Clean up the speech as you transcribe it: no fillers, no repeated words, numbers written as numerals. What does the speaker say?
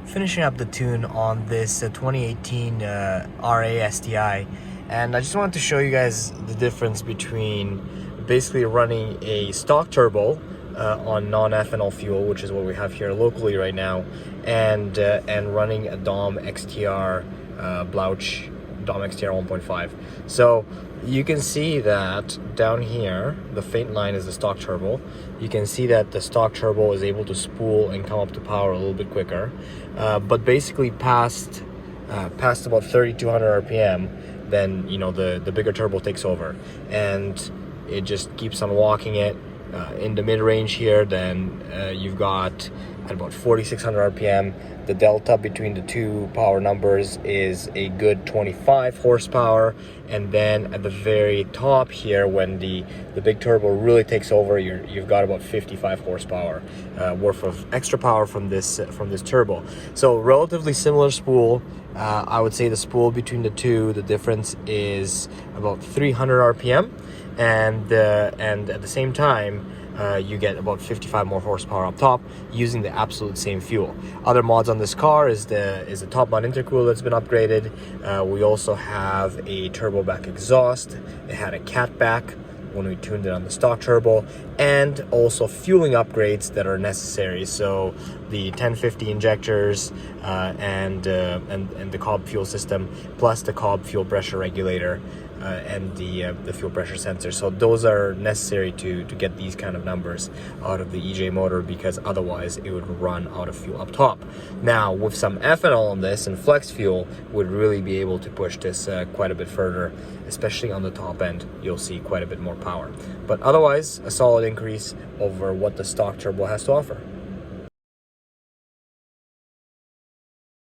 finishing up the tune on this 2018 RA STI, and I just wanted to show you guys the difference between basically running a stock turbo on non-ethanol fuel, which is what we have here locally right now, and running a DOM XTR Blouch DOM XTR 1.5. So you can see that down here, the faint line is the stock turbo. You can see that the stock turbo is able to spool and come up to power a little bit quicker, but basically past about 3,200 RPM, then the bigger turbo takes over, and it just keeps on walking it in the mid-range here. Then you've got at about 4,600 RPM. The delta between the two power numbers is a good 25 horsepower, and then at the very top here, when the big turbo really takes over, you've got about 55 horsepower worth of extra power from this turbo. So relatively similar spool. I would say the spool between the two, the difference is about 300 RPM, and at the same time, you get about 55 more horsepower up top using the absolute same fuel. Other mods on this car is the top mount intercooler that's been upgraded. We also have a turbo back exhaust. It had a cat back when we tuned it on the stock turbo, and also fueling upgrades that are necessary. So the 1050 injectors and the Cobb fuel system, plus the Cobb fuel pressure regulator and the fuel pressure sensor. So those are necessary to get these kind of numbers out of the EJ motor, because otherwise it would run out of fuel up top. Now with some ethanol on this and flex fuel, would really be able to push this quite a bit further, especially on the top end. You'll see quite a bit more power, but otherwise a solid increase over what the stock turbo has to offer.